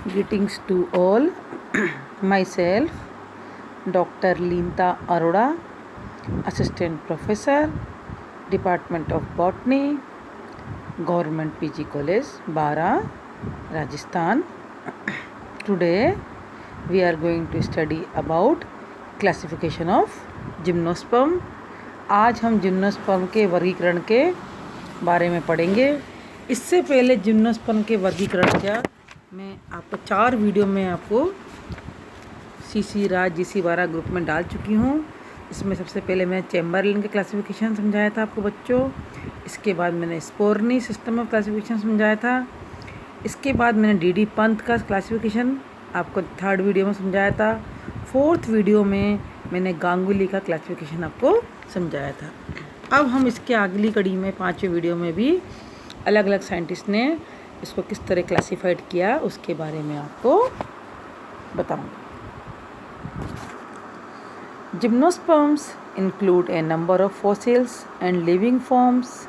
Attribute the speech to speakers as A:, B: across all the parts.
A: Greetings to all. Myself, Dr. Leenta Arora, Assistant Professor, Department of Botany, Government PG College, Bara, Rajasthan. Today, we are going to study about classification of gymnosperm. आज हम gymnosperm के वर्गीकरण के बारे में पढ़ेंगे. इससे पहले जिम्नोस्पर्म के वर्गीकरण क्या, मैं आपको 4 वीडियो में आपको CC राज GC बारा ग्रुप में डाल चुकी हूँ. इसमें सबसे पहले मैं चैम्बरलिन के क्लासिफिकेशन समझाया था आपको बच्चों. इसके बाद मैंने स्पोरनी सिस्टम ऑफ क्लासिफिकेशन समझाया था. इसके बाद मैंने DD पंत का क्लासिफिकेशन आपको 3rd वीडियो में समझाया था. 4th वीडियो में मैंने गांगुली का क्लासिफिकेशन आपको समझाया था. अब हम इसके अगली कड़ी में 5वें वीडियो में भी अलग अलग साइंटिस्ट ने इसको किस तरह क्लासिफाइड किया उसके बारे में आपको बताऊंगा. Gymnosperms include a number of fossils and living forms.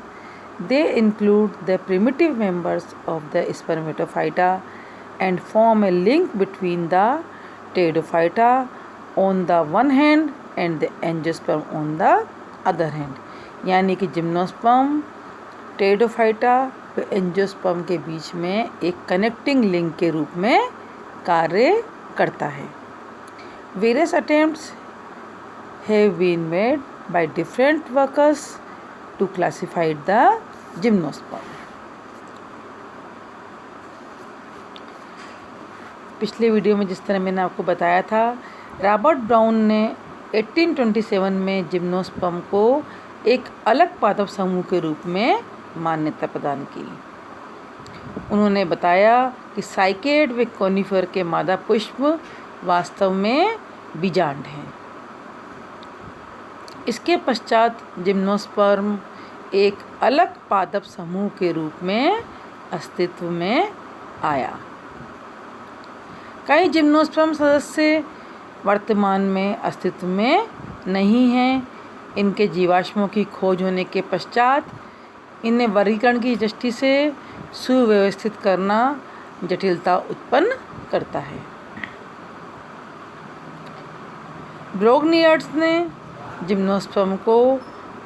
A: They include the primitive members of the spermatophyta and form a link between the pteridophyta on the one hand and the angiosperm on the other hand. यानी कि gymnosperm pteridophyta व angiosperm के बीच में एक connecting link के रूप में कार्य करता है. Various attempts have been made by different workers to classify the gymnosperm. पिछले वीडियो में जिस तरह मैंने आपको बताया था, रॉबर्ट ब्राउन ने 1827 में जिम्नोस्पर्म को एक अलग पादप समूह के रूप में मान्यता प्रदान की. उन्होंने बताया कि साइकेड व कोनिफर के मादा पुष्प वास्तव में बीजांड हैं. इसके पश्चात जिम्नोस्पर्म एक अलग पादप समूह के रूप में अस्तित्व में आया. कई जिम्नोस्पर्म सदस्य वर्तमान में अस्तित्व में नहीं हैं. इनके जीवाश्मों की खोज होने के पश्चात इन्हें वर्गीकरण की दृष्टि से सुव्यवस्थित करना जटिलता उत्पन्न करता है. ब्रोगनियर्स ने जिम्नोस्पर्म को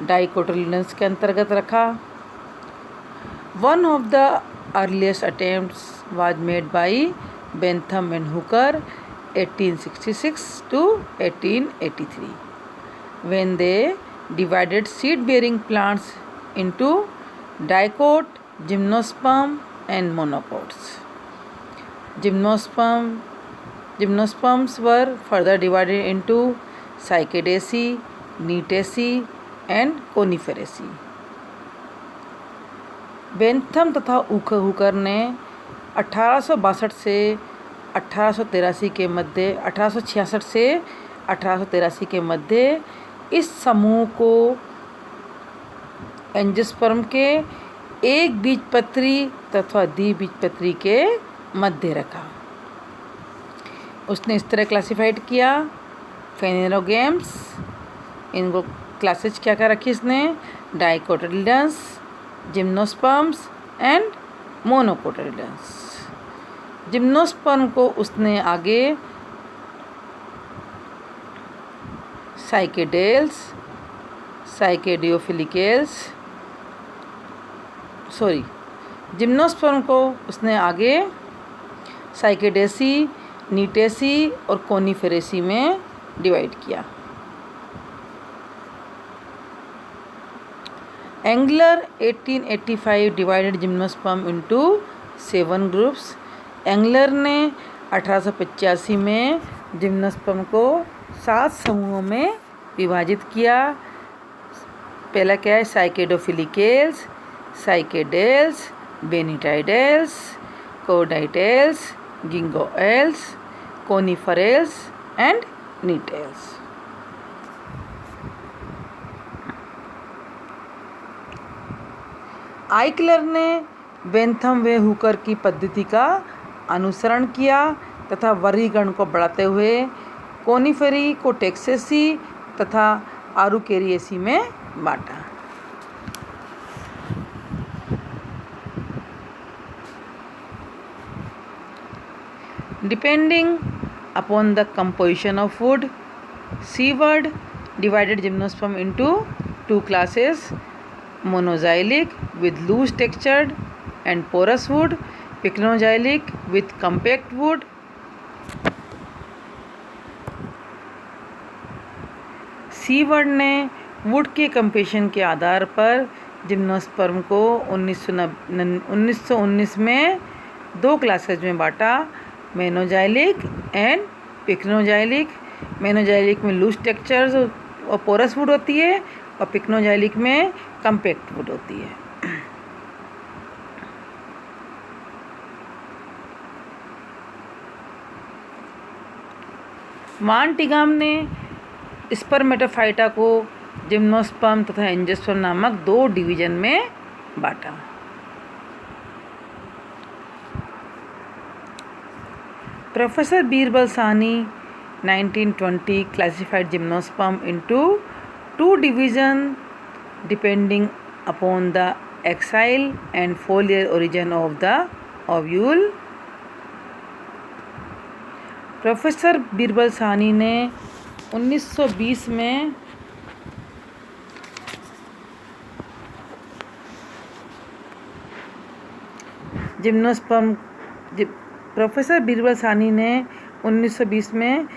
A: डाइकोटिलेडन्स के अंतर्गत रखा. One of the earliest attempts was made by Bentham and Hooker 1866 to 1883 when they divided seed-bearing plants into dicot, gymnosperm and monocots. Gymnosperms were further divided into Cycadaceae, Neetaceae and Coniferaceae. Bentham तथा Hooker ने 1862 से 1883 के मध्य 1866 से 1883 के मध्य इस समूह को angiosperm के एक बीजपत्री तथा द्विबीजपत्री के मध्य रखा. उसने इस तरह क्लासिफाइड किया. फेनेरोगेम्स, इनको क्लासेज क्या क्या रखी इसने, dicotyledons, gymnosperms and monocotyledons. Gymnosperm को उसने आगे साइकेडेल्स, जिम्नोस्पर्म को उसने आगे साइकेडेसी, नीटेसी और कोनिफेरेसी में डिवाइड किया. Engler 1885 divided gymnosperm into 7 groups. Engler ने 1885 में जिम्नोस्पर्म को 7 समूहों में विभाजित किया. पहला क्या है, साइकेडोफिलिकेल्स, साइकेडेल्स, बेनिटाइडेल्स, कोडाइटेल्स, गिंगोएल्स, कोनिफरेल्स एंड नीटेल्स. आइकलर ने बेंथम व हुकर की पद्धति का अनुसरण किया तथा वर्गीकरण को बढ़ाते हुए कोनिफेरी को टेक्सेसी तथा आरुकेरिएसी में बांटा. Depending upon the composition of food, Seward divided gymnosperm into two classes: monozylic with loose textured and porous wood, pycnozylic with compact wood. Seaward ने वुड के कंपोजिशन के आधार पर जिम्नोस्पर्म को 1919 में दो क्लासेज में बांटा: मोनोजाइलिक एंड पिक्नोजाइलिक। मोनोजाइलिक में लूज टेक्सचर्स और पोरस वुड होती है और पिक्नोजाइलिक में कम्पैक्ट वुड होती है। वान टिगाम ने स्पर्मेटोफाइटा को जिम्नोस्पर्म तथा एंजियोस्पर्म नामक दो डिवीजन में बांटा। Professor Birbal Sahni 1920 classified gymnosperm into two divisions depending upon the axile and foliar origin of the ovule. Professor Birbal Sahni ने 1920 में जिम्नोस्पर्म प्रोफेसर बीरबल साहनी ने 1920 में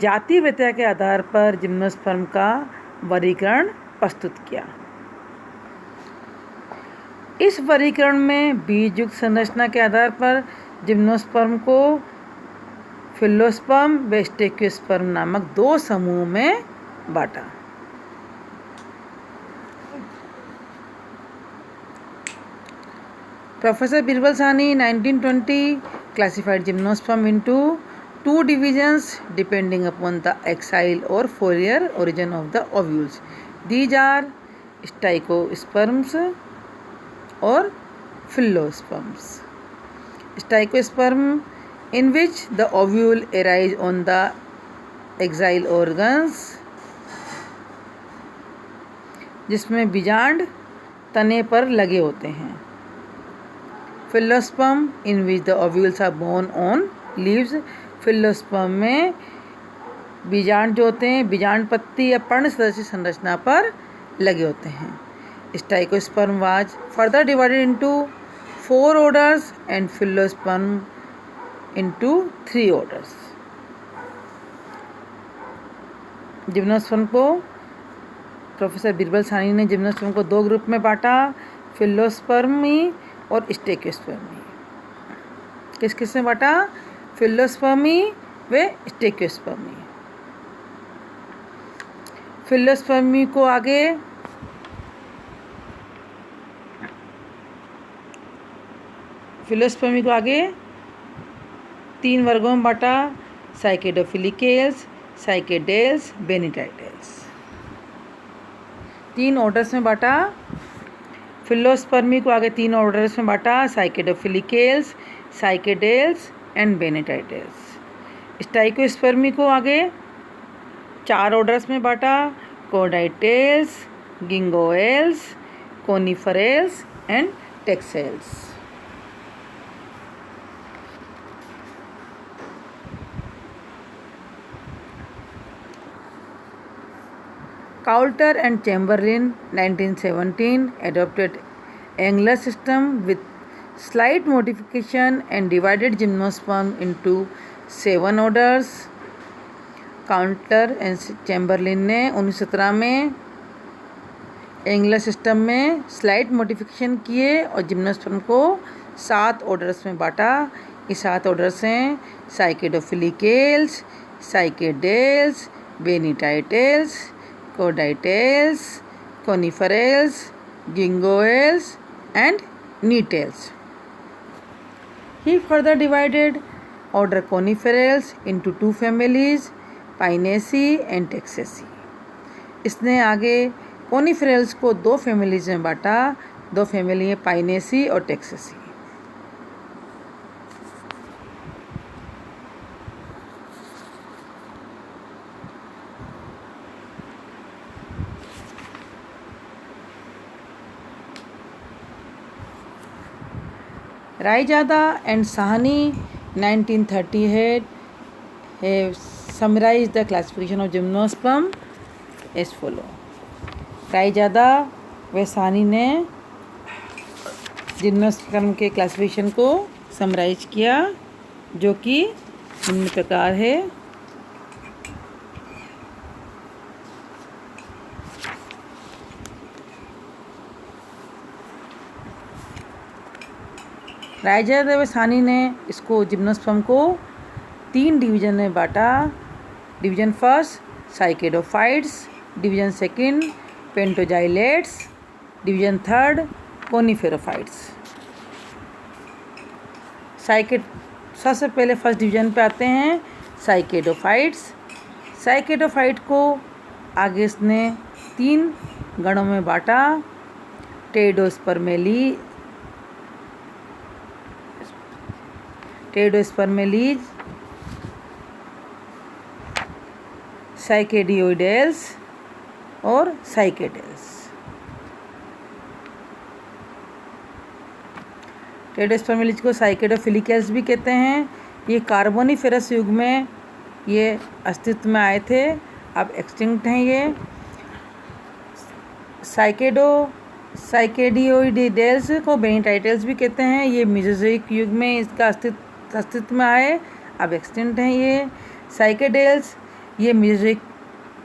A: जाति व्यत्यय के आधार पर जिम्नोस्पर्म का वर्गीकरण प्रस्तुत किया। इस वर्गीकरण में बीजयुक्त संरचना के आधार पर जिम्नोस्पर्म को फिलोस्पर्म व स्टेक्योस्पर्म नामक दो समूह में बांटा। Professor Birbal Sahni 1920 classified gymnosperm into two divisions depending upon the axile or foliar origin of the ovules. These are steichosperms or philosperms. Steichosperm, in which the ovule arise on the axile organs, जिसमें बीजांड तने पर लगे होते हैं। फिलोस्पर्म, in which the ovules are borne on leaves. फिलोस्पर्म में बीजांड जो होते हैं बीजांड पत्ती या पर्ण सदृश संरचना पर लगे होते हैं। Stachyosperm was further divided into 4 orders and phyllosperm into 3 orders. Gymnosperm को प्रोफेसर बीरबल साहनी ने जिम्नोस्पर्म को दो ग्रुप में बांटा: फिलोस्पर्मी और स्टेक्योस्पर्मी। किस किस में बांटा? फिलोस्पर्मी व स्टेक्योस्पर्मी। फिलोस्पर्मी को आगे 3 वर्गों में बांटा: साइकेडोफिलिकेल्स, साइकेडेल्स, बेनिटाइडेल्स। 3 ऑर्डर्स में बांटा। फिलोस्पर्मी को आगे 3 ऑर्डर्स में बांटा: साइकेडोफिलिकेल्स, साइकेडेल्स एंड बेनिटाइडेल्स। स्टाइकोस्पर्मी को आगे 4 ऑर्डर्स में बांटा: कोडाइटेल्स, गिंगोएल्स, कोनिफरेल्स and टेक्सेल्स। Coulter and Chamberlain 1917 adopted angular system with slight modification and divided gymnosperm into 7 orders. Counter and Chamberlain ने 1917 में एंगुलर सिस्टम में स्लाइट मॉडिफिकेशन किए और जिम्नोस्पर्म को 7 ऑर्डर्स में बांटा। ये 7 ऑर्डर्स हैं: साइकेडोफिलिकेल्स, Cycadales, बेनिटाइडेल्स, कोडाइटेल्स, कोनिफरेल्स, गिंगोएल्स and Nettles. He further divided order Coniferales into 2 families, Pinaceae and Taxaceae. इसने आगे Coniferales को 2 फैमिलीज में बांटा। 2 फैमिली हैं Pinaceae और Taxaceae। Raizada and Sahni 1938 have summarized the classification of gymnosperm as follow. Raizada व सानी ने जिम्नोस्पर्म के क्लासिफिकेशन को समराइज किया, जो कि निम्न प्रकार है। रायजादा व सानी ने इसको जिम्नोस्पर्म को 3 डिवीजन में बांटा। Division first cycadophytes, division second pentoxylales, division third coniferophytes. सबसे पहले फर्स्ट डिवीजन पे आते हैं साइकेडोफाइट्स। साइकेडोफाइट को आगे इसने 3 गणों में बांटा। टेडोस्पर्मेलीज, साइकेडियोइडेल्स और साइकेडेल्स। टेडोस्पर्मेलीज को साइकेडोफिलिकल्स भी कहते हैं। ये कार्बोनिफेरस युग में ये अस्तित्व में आए थे, अब एक्सटिंक्ट हैं ये। साइकेडियोइडेल्स को बेनिटाइटल्स भी कहते हैं। ये मेसोजोइक युग में इसका अस्तित्व में आए, अब एक्सटिंक्ट हैं ये। साइकेडेल्स ये मेसोजोइक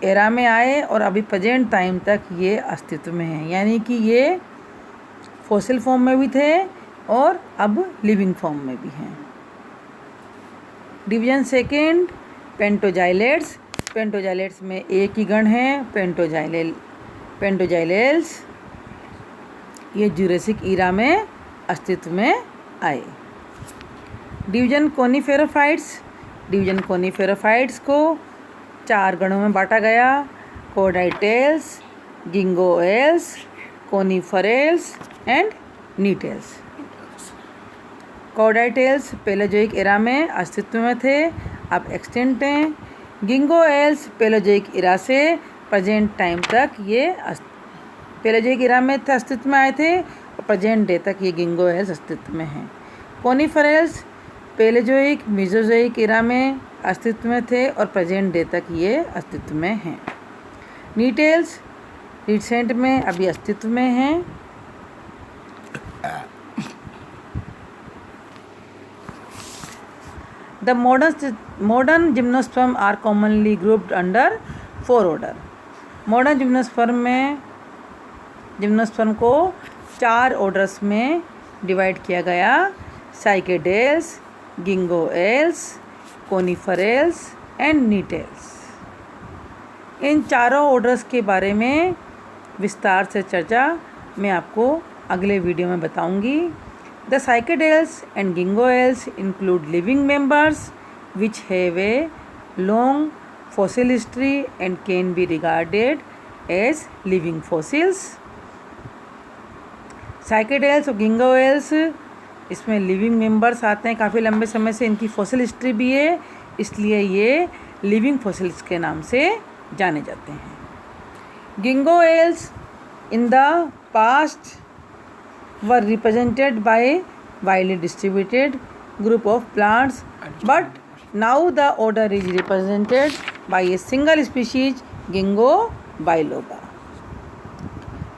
A: एरा में आए और अभी प्रेजेंट टाइम तक ये अस्तित्व में हैं, यानी कि ये फॉसिल फॉर्म में भी थे और अब लिविंग फॉर्म में भी हैं। Division second पेंटोजाइलेट्स। पेंटोजाइलेट्स में एक ही गण है पेंटोजाइलेल्स। ये जुरासिक ईरा में अस्तित्व में आए। डिवीजन कोनिफेरोफाइट्स। डिवीजन कोनिफेरोफाइट्स को 4 गणों में बांटा गया। कोडाइटेल्स, गिंगोएल्स, कोनिफरेल्स एंड नीटेल्स। कॉर्डाइटेल्स पेलोजोइक एरा में अस्तित्व में थे, अब एक्सटिंक्ट हैं। गिंगोएल्स पेलोजोइक एरा से प्रेजेंट टाइम तक ये पेलोजोइक एरा में अस्तित्व में आए थे और प्रेजेंट डे तक ये गिंगोएल्स अस्तित्व में हैं। कोनिफरेल्स पेलोजोइक मेसोजोइक एरा में अस्तित्व में थे और प्रेजेंट डे तक ये अस्तित्व में हैं। नीटेल्स रिसेंट में अभी अस्तित्व में हैं। The modern gymnosperm are commonly grouped under 4 order. Modern gymnosperm को 4 ऑर्डर्स में डिवाइड किया गया। Cycadales, गिंगोएल्स, कोनिफरेल्स and Gnetales. इन चारों ऑर्डर्स के बारे में विस्तार से चर्चा मैं आपको अगले वीडियो में बताऊंगी। The cycadales and gingoels include living members which have a long fossil history and can be regarded as living fossils. Cycadales और gingoels इसमें living members आते हैं, काफ़ी लंबे समय से इनकी fossil history भी है, इसलिए ये living fossils के नाम से जाने जाते हैं। Gingoels in the past were represented by widely distributed group of plants, but now the order is represented by a single species, Ginkgo biloba.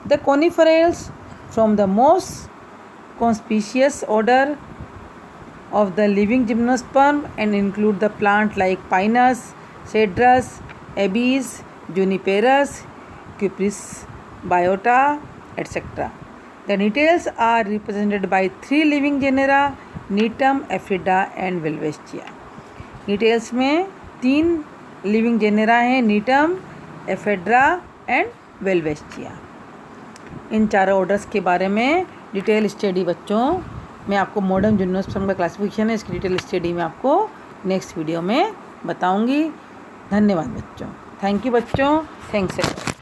A: The coniferals from the most conspicuous order of the living gymnosperm and include the plant like Pinus, Cedrus, Abies, Juniperus, Cypress biota, etc. The Gnetales are represented by 3 living genera, Netum, Ephedra and Welwitschia. Gnetales में 3 living genera हैं, नीटम, ephedra and वेलवेस्चिया। इन चारों orders के बारे में detail study बच्चों मैं आपको modern gymnosperm का क्लासिफिकेशन है, इसकी डिटेल स्टडी मैं आपको नेक्स्ट वीडियो में बताऊंगी। धन्यवाद बच्चों। थैंक यू बच्चों। थैंक्स।